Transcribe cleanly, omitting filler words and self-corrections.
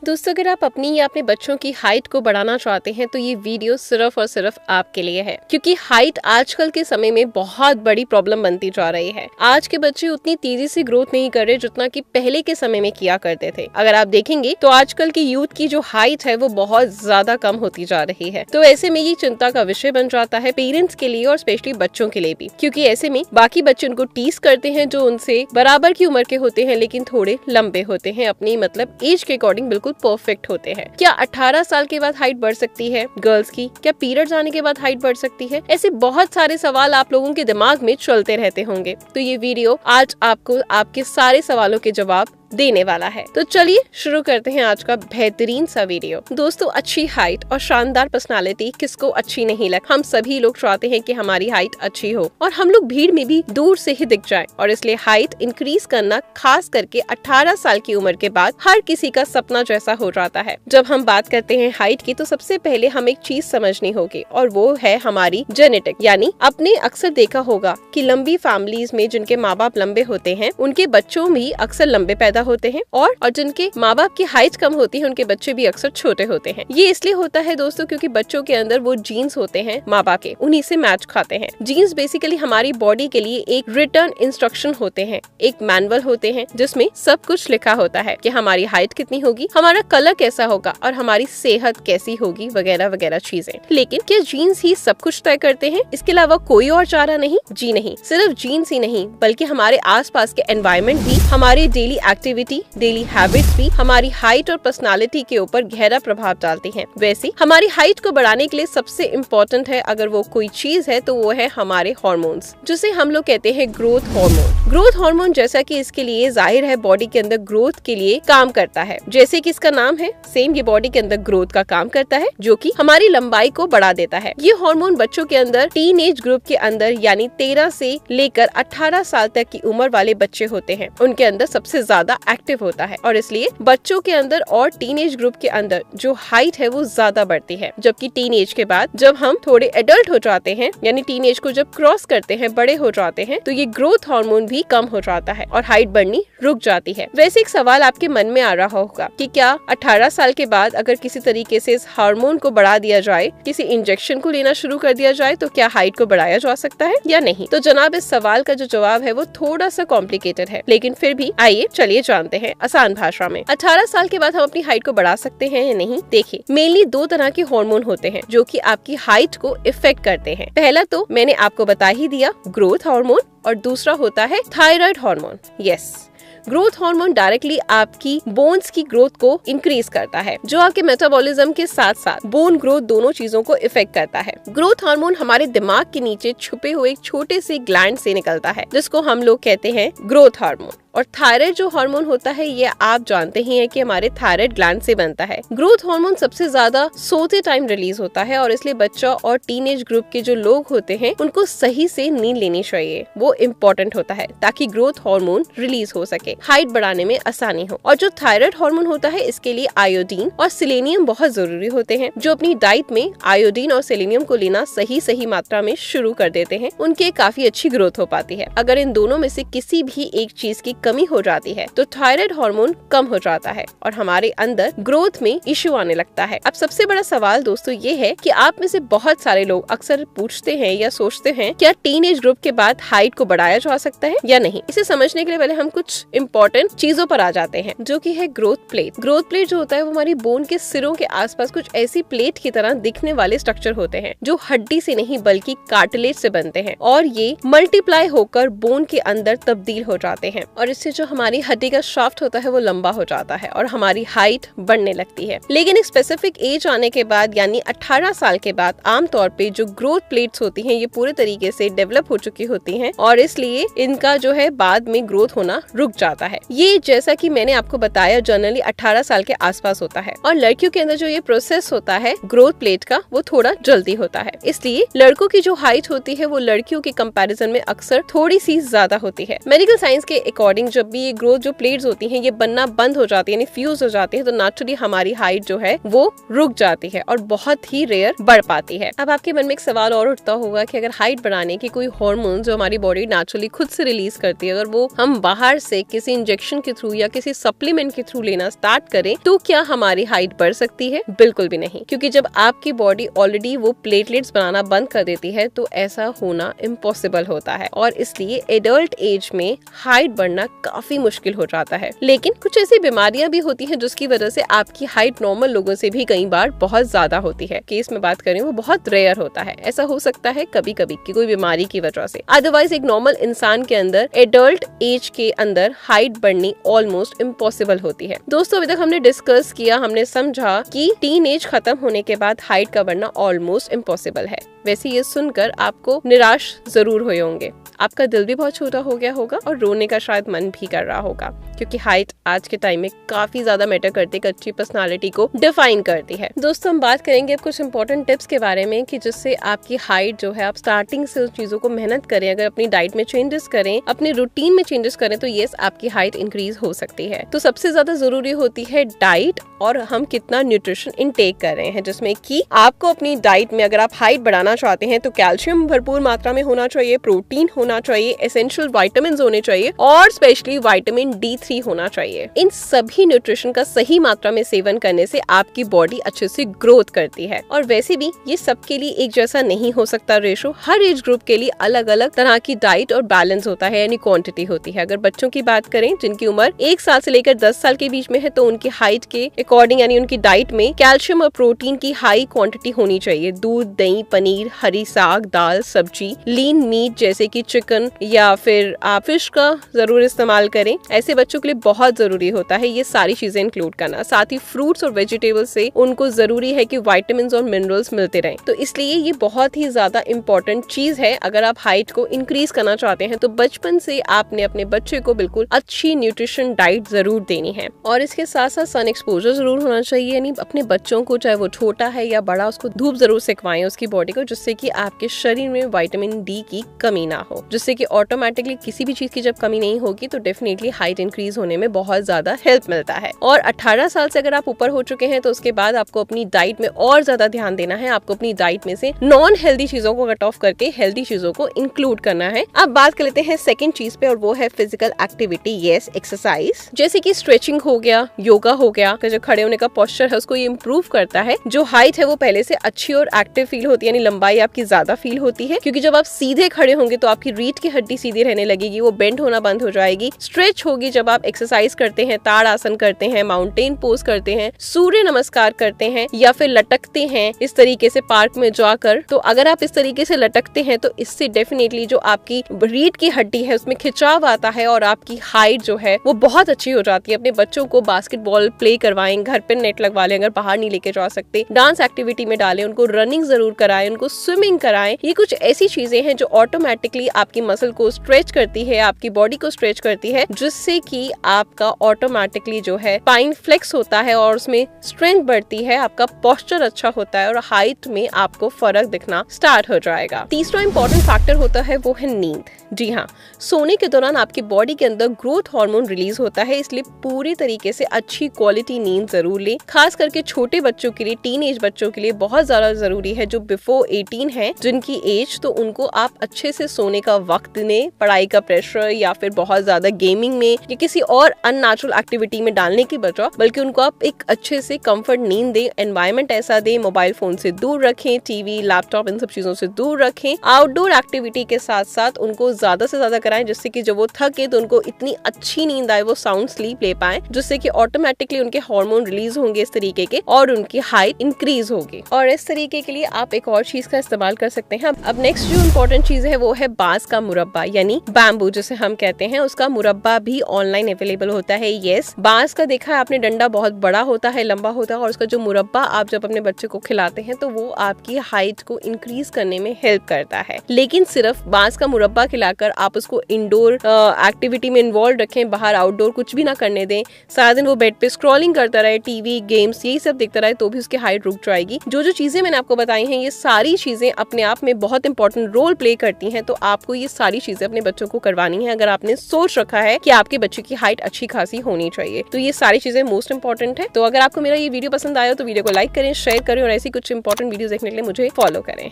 दोस्तों, अगर आप अपनी या अपने बच्चों की हाइट को बढ़ाना चाहते हैं तो ये वीडियो सिर्फ और सिर्फ आपके लिए है, क्योंकि हाइट आजकल के समय में बहुत बड़ी प्रॉब्लम बनती जा रही है। आज के बच्चे उतनी तेजी से ग्रोथ नहीं कर रहे जितना कि पहले के समय में किया करते थे। अगर आप देखेंगे तो आजकल की यूथ की जो हाइट है वो बहुत ज्यादा कम होती जा रही है। तो ऐसे में ये चिंता का विषय बन जाता है पेरेंट्स के लिए और स्पेशली बच्चों के लिए भी, क्योंकि ऐसे में बाकी बच्चे उनको टीज करते हैं जो उनसे बराबर की उम्र के होते हैं लेकिन थोड़े लंबे होते हैं, अपनी मतलब एज के अकॉर्डिंग बिल्कुल परफेक्ट होते हैं। क्या 18 साल के बाद हाइट बढ़ सकती है गर्ल्स की? क्या पीरियड्स आने के बाद हाइट बढ़ सकती है? ऐसे बहुत सारे सवाल आप लोगों के दिमाग में चलते रहते होंगे। तो ये वीडियो आज आपको आपके सारे सवालों के जवाब देने वाला है। तो चलिए शुरू करते हैं आज का बेहतरीन सा वीडियो। दोस्तों, अच्छी हाइट और शानदार पर्सनालिटी किसको अच्छी नहीं लगती। हम सभी लोग चाहते हैं कि हमारी हाइट अच्छी हो और हम लोग भीड़ में भी दूर से ही दिख जाएं, और इसलिए हाइट इंक्रीज करना खास करके 18 साल की उम्र के बाद हर किसी का सपना जैसा हो जाता है। जब हम बात करते हैं हाइट की तो सबसे पहले हमें एक चीज समझनी होगी और वो है हमारी जेनेटिक। यानी आपने अक्सर देखा होगा कि लंबी फैमिलीज में जिनके माँ बाप लंबे होते हैं उनके बच्चों भी अक्सर लंबे पैदा होते हैं, और जिनके माँ बाप की हाइट कम होती है उनके बच्चे भी अक्सर छोटे होते हैं। ये इसलिए होता है दोस्तों क्योंकि बच्चों के अंदर वो जीन्स होते हैं माँ बाप के, उन्हीं से मैच खाते हैं। जीन्स बेसिकली हमारी बॉडी के लिए एक रिटर्न इंस्ट्रक्शन होते हैं, एक मैनुअल होते हैं जिसमें सब कुछ लिखा होता है कि हमारी हाइट कितनी होगी, हमारा कलर कैसा होगा और हमारी सेहत कैसी होगी, वगैरह वगैरह चीजें। लेकिन क्या जीन्स ही सब कुछ तय करते हैं? इसके अलावा कोई और चारा नहीं? जी नहीं, सिर्फ जीन्स ही नहीं बल्कि हमारे आसपास के एनवायरनमेंट भी, हमारी डेली एक्टिविटी, डेली हैबिट्स भी हमारी हाइट और पर्सनालिटी के ऊपर गहरा प्रभाव डालती हैं। वैसे हमारी हाइट को बढ़ाने के लिए सबसे इम्पोर्टेंट है, अगर वो कोई चीज है तो वो है हमारे हार्मोन्स, जिसे हम लोग कहते हैं ग्रोथ हार्मोन। ग्रोथ हार्मोन जैसा कि इसके लिए जाहिर है बॉडी के अंदर ग्रोथ के लिए काम करता है, जैसे कि इसका नाम है सेम ये बॉडी के अंदर ग्रोथ का काम करता है, जो कि हमारी लंबाई को बढ़ा देता है। ये हार्मोन बच्चों के अंदर टीन एज ग्रुप के अंदर यानी 13 से लेकर 18 साल तक की उम्र वाले बच्चे होते हैं उनके अंदर सबसे ज्यादा एक्टिव होता है, और इसलिए बच्चों के अंदर और टीनेज ग्रुप के अंदर जो हाइट है वो ज्यादा बढ़ती है। जबकि टीनेज के बाद जब हम थोड़े एडल्ट हो जाते हैं यानी टीनेज को जब क्रॉस करते हैं, बड़े हो जाते हैं, तो ये ग्रोथ हार्मोन भी कम हो जाता है और हाइट बढ़नी रुक जाती है। वैसे एक सवाल आपके मन में आ रहा होगा कि क्या 18 साल के बाद अगर किसी तरीके से इस हार्मोन को बढ़ा दिया जाए, किसी इंजेक्शन को लेना शुरू कर दिया जाए, तो क्या हाइट को बढ़ाया जा सकता है या नहीं? तो जनाब, इस सवाल का जो जवाब है वो थोड़ा सा कॉम्प्लिकेटेड है, लेकिन फिर भी आइए चलिए जानते हैं आसान भाषा में। 18 साल के बाद हम अपनी हाइट को बढ़ा सकते हैं या नहीं? देखिए, मेनली दो तरह के हार्मोन होते हैं जो कि आपकी हाइट को इफेक्ट करते हैं। पहला तो मैंने आपको बता ही दिया, ग्रोथ हार्मोन, और दूसरा होता है thyroid hormone. Yes, growth hormone directly आपकी बोन्स की ग्रोथ को इंक्रीज करता है, जो आपके मेटाबॉलिज्म के साथ साथ बोन ग्रोथ दोनों चीजों को इफेक्ट करता है। ग्रोथ हार्मोन हमारे दिमाग के नीचे छुपे हुए एक छोटे से ग्लैंड से निकलता है जिसको हम लोग कहते हैं ग्रोथ हार्मोन। और थायराइड जो हार्मोन होता है ये आप जानते ही हैं कि हमारे थायराइड ग्लैंड से बनता है। ग्रोथ हार्मोन सबसे ज्यादा सोते टाइम रिलीज होता है, और इसलिए बच्चा और टीनेज ग्रुप के जो लोग होते हैं उनको सही से नींद लेनी चाहिए, वो इम्पोर्टेंट होता है ताकि ग्रोथ हार्मोन रिलीज हो सके, हाइट बढ़ाने में आसानी हो। और जो थायराइड हार्मोन होता है इसके लिए आयोडीन और सेलेनियम बहुत जरूरी होते हैं। जो अपनी डाइट में आयोडीन और सेलेनियम को लेना सही मात्रा में शुरू कर देते हैं, उनके काफी अच्छी ग्रोथ हो पाती है। अगर इन दोनों में से किसी भी एक चीज की कमी हो जाती है तो थायराइड हार्मोन कम हो जाता है और हमारे अंदर ग्रोथ में इश्यू आने लगता है। अब सबसे बड़ा सवाल दोस्तों ये है कि आप में से बहुत सारे लोग अक्सर पूछते हैं या सोचते हैं क्या टीनेज ग्रुप के बाद हाइट को बढ़ाया जा सकता है या नहीं। इसे समझने के लिए पहले हम कुछ इम्पोर्टेंट चीजों पर आ जाते हैं, जो कि है ग्रोथ प्लेट। ग्रोथ प्लेट जो होता है वो हमारी बोन के सिरों के आसपास कुछ ऐसी प्लेट की तरह दिखने वाले स्ट्रक्चर होते हैं जो हड्डी से नहीं बल्कि कार्टिलेज से बनते हैं, और ये मल्टीप्लाई होकर बोन के अंदर तब्दील हो जाते हैं, और इससे जो हमारी हड्डी का शाफ्ट होता है वो लंबा हो जाता है और हमारी हाइट बढ़ने लगती है। लेकिन एक स्पेसिफिक एज आने के बाद यानी 18 साल के बाद आमतौर पे जो ग्रोथ प्लेट्स होती हैं ये पूरे तरीके से डेवलप हो चुकी होती हैं, और इसलिए इनका जो है बाद में ग्रोथ होना रुक जाता है। ये जैसा कि मैंने आपको बताया जनरली 18 साल के आसपास होता है, और लड़कियों के अंदर जो ये प्रोसेस होता है ग्रोथ प्लेट का वो थोड़ा जल्दी होता है। इसलिए लड़कों की जो हाइट होती है वो लड़कियों के कंपैरिजन में अक्सर थोड़ी सी ज्यादा होती है। मेडिकल साइंस के अकॉर्डिंग अकॉर्डिंग जब भी ये ग्रोथ जो प्लेट्स होती हैं ये बनना बंद हो जाती है, यानी फ्यूज हो जाती है, तो नेचुरली हमारी हाइट जो है वो रुक जाती है और बहुत ही रेयर बढ़ पाती है। अब आपके मन में एक सवाल और उठता होगा कि अगर हाइट बढ़ाने की कोई हार्मोन जो हमारी बॉडी नेचुरली खुद से रिलीज करती है, अगर वो हम बाहर से किसी इंजेक्शन के थ्रू या किसी सप्लीमेंट के थ्रू लेना स्टार्ट करें तो क्या हमारी हाइट बढ़ सकती है? बिल्कुल भी नहीं, क्योंकि जब आपकी बॉडी ऑलरेडी वो प्लेटलेट्स बनाना बंद कर देती है तो ऐसा होना इम्पॉसिबल होता है और इसलिए एडल्ट एज में हाइट बढ़ना काफी मुश्किल हो जाता है। लेकिन कुछ ऐसी बीमारियां भी होती हैं जिसकी वजह से आपकी हाइट नॉर्मल लोगों से भी कई बार बहुत ज्यादा होती है। केस में बात करें वो बहुत रेयर होता है, ऐसा हो सकता है कभी कभी की कोई बीमारी की वजह से। अदरवाइज एक नॉर्मल इंसान के अंदर एडल्ट एज के अंदर हाइट बढ़नी ऑलमोस्ट इम्पॉसिबल होती है। दोस्तों अभी तक हमने डिस्कस किया, हमने समझा कि टीन एज खत्म होने के बाद हाइट का बढ़ना ऑलमोस्ट इम्पॉसिबल है। वैसे ये सुनकर आपको निराश जरूर हुए होंगे, आपका दिल भी बहुत छोटा हो गया होगा और रोने का शायद मन भी कर रहा होगा, क्योंकि हाइट आज के टाइम में काफी ज्यादा मैटर करती है, एक अच्छी पर्सनालिटी को डिफाइन करती है। दोस्तों हम बात करेंगे अब कुछ इंपॉर्टेंट टिप्स के बारे में कि जिससे आपकी हाइट जो है आप स्टार्टिंग से उस चीजों को मेहनत करें, अगर अपनी डाइट में चेंजेस करें, अपने रूटीन में चेंजेस करें तो यस आपकी हाइट इंक्रीज हो सकती है। तो सबसे ज्यादा जरूरी होती है डाइट और हम कितना न्यूट्रिशन इनटेक कर रहे हैं, जिसमें कि आपको अपनी डाइट में अगर आप हाइट बढ़ाना चाहते हैं तो कैल्शियम भरपूर मात्रा में होना चाहिए, प्रोटीन होना चाहिए, एसेंशियल विटामिन्स होने चाहिए और स्पेशली विटामिन D3 होना चाहिए। इन सभी न्यूट्रिशन का सही मात्रा में सेवन करने से आपकी बॉडी अच्छे से ग्रोथ करती है। और वैसे भी ये सबके लिए एक जैसा नहीं हो सकता रेशो, हर एज ग्रुप के लिए अलग अलग तरह की डाइट और बैलेंस होता है, यानी क्वांटिटी होती है। अगर बच्चों की बात करें जिनकी उम्र 1 साल से लेकर 10 साल के बीच में है तो उनकी हाइट के अकॉर्डिंग यानी उनकी डाइट में कैल्शियम और प्रोटीन की हाई क्वांटिटी होनी चाहिए। दूध, दही, पनीर, हरी साग, दाल, सब्जी, लीन मीट जैसे कि चिकन या फिर आप फिश का जरूर इस्तेमाल करें। ऐसे बच्चों के लिए बहुत जरूरी होता है ये सारी चीजें इंक्लूड करना। साथ ही फ्रूट्स और वेजिटेबल्स से उनको जरूरी है कि विटामिन्स और मिनरल्स मिलते रहें। तो इसलिए ये बहुत ही ज्यादा इम्पोर्टेंट चीज है। अगर आप हाइट को इंक्रीज करना चाहते हैं तो बचपन से आपने अपने बच्चे को बिल्कुल अच्छी न्यूट्रिशन डाइट जरूर देनी है। और इसके साथ साथ सन एक्सपोजर जरूर होना चाहिए, यानी अपने बच्चों को चाहे वो छोटा है या बड़ा उसको धूप जरूर सेकवाएं उसकी बॉडी को, जिससे कि आपके शरीर में विटामिन डी की कमी ना हो, जिससे कि ऑटोमेटिकली किसी भी चीज की जब कमी नहीं होगी तो डेफिनेटली हाइट इंक्रीज होने में बहुत ज्यादा हेल्प मिलता है। और 18 साल से अगर आप ऊपर हो चुके हैं तो उसके बाद आपको अपनी डाइट में और ज्यादा ध्यान देना है। आपको अपनी डाइट में से नॉन हेल्दी चीजों को कट ऑफ करके हेल्दी चीजों को इंक्लूड करना है। अब बात कर लेते हैं सेकंड चीज पे और वो है फिजिकल एक्टिविटी, यस एक्सरसाइज, जैसे कि स्ट्रेचिंग हो गया, योगा हो गया, जो खड़े होने का पोस्चर है उसको ये इम्प्रूव करता है। जो हाइट है वो पहले से अच्छी और एक्टिव फील होती है, यानी लंबाई आपकी ज्यादा फील होती है, क्योंकि जब आप सीधे खड़े होंगे तो आपकी रीढ़ की हड्डी सीधी रहने लगेगी, वो बेंड होना बंद हो जाएगी। स्ट्रेच होगी जब आप एक्सरसाइज करते हैं, ताड़ आसन करते हैं, माउंटेन पोज करते हैं, सूर्य नमस्कार करते हैं या फिर लटकते हैं इस तरीके से पार्क में जाकर। तो अगर आप इस तरीके से लटकते हैं तो इससे डेफिनेटली जो आपकी रीढ़ की हड्डी है उसमें खिंचाव आता है और आपकी हाइट जो है वो बहुत अच्छी हो जाती है। अपने बच्चों को बास्केटबॉल प्ले करवाएं, घर पे नेट लगवा लें, अगर बाहर नहीं लेके जा सकते, डांस एक्टिविटी में डालें, उनको रनिंग जरूर कराएं, उनको स्विमिंग कराएं। ये कुछ ऐसी चीजें हैं जो ऑटोमेटिकली आपकी मसल को स्ट्रेच करती है, आपकी बॉडी को स्ट्रेच करती है, जिससे कि आपका ऑटोमेटिकली जो है स्पाइन फ्लेक्स होता है और उसमें स्ट्रेंथ बढ़ती है, आपका पोस्चर अच्छा होता है और हाइट में आपको फर्क दिखना स्टार्ट हो जाएगा। तीसरा इंपॉर्टेंट फैक्टर होता है वो है नींद। जी हाँ, सोने के दौरान आपकी बॉडी के अंदर ग्रोथ हार्मोन रिलीज होता है, इसलिए पूरी तरीके से अच्छी क्वालिटी नींद जरूर लें। खास करके छोटे बच्चों के लिए, टीन एज बच्चों के लिए बहुत ज्यादा जरूरी है। जो बिफोर 18 है जिनकी एज, तो उनको आप अच्छे से सोने का वक्त दें। पढ़ाई का प्रेशर या फिर बहुत ज्यादा गेमिंग में या किसी और अननेचुरल एक्टिविटी में डालने की बजाय बल्कि उनको आप एक अच्छे से कंफर्ट नींद दें, एनवायरनमेंट ऐसा दें, मोबाइल फोन से दूर रखें, टीवी, लैपटॉप, इन सब चीजों से दूर रखें। आउटडोर एक्टिविटी के साथ साथ उनको ज्यादा से ज्यादा कराएं, जिससे कि जब वो थके तो उनको इतनी अच्छी नींद आए, वो साउंड स्लीप ले पाए, जिससे कि ऑटोमेटिकली उनके हार्मोन रिलीज होंगे इस तरीके के और उनकी हाइट इंक्रीज होगी। और इस तरीके के लिए आप एक और चीज का इस्तेमाल कर सकते हैं। अब नेक्स्ट जो इम्पोर्टेंट चीज है वो है बांस का मुरब्बा, यानी बैम्बू जिसे हम कहते हैं, उसका मुरब्बा भी ऑनलाइन अवेलेबल होता है। यस, बांस का देखा है आपने, डंडा बहुत बड़ा होता है, लंबा होता है, और उसका जो मुरब्बा आप जब अपने बच्चे को खिलाते हैं तो वो आपकी हाइट को इंक्रीज करने में हेल्प करता है। लेकिन सिर्फ बांस का मुरब्बा खिला लाकर आप उसको इंडोर एक्टिविटी में इन्वॉल्व रखें, बाहर आउटडोर कुछ भी ना करने दें। सारा दिन वो बेड पे स्क्रॉलिंग करता रहे, टीवी गेम्स यही सब देखता रहे, तो भी उसकी हाइट रुक जाएगी। जो चीजें मैंने आपको बताई हैं ये सारी चीजें अपने आप में बहुत इंपॉर्टेंट रोल प्ले करती हैं, तो आपको ये सारी चीजें अपने बच्चों को करवानी है अगर आपने सोच रखा है कि आपके बच्चे की हाइट अच्छी खासी होनी चाहिए। तो ये सारी चीजें मोस्ट इंपॉर्टेंट है। तो अगर आपको मेरा ये वीडियो पसंद आया तो वीडियो को लाइक करें, शेयर करें और ऐसी कुछ इंपॉर्टेंट वीडियो देखने के लिए मुझे फॉलो करें।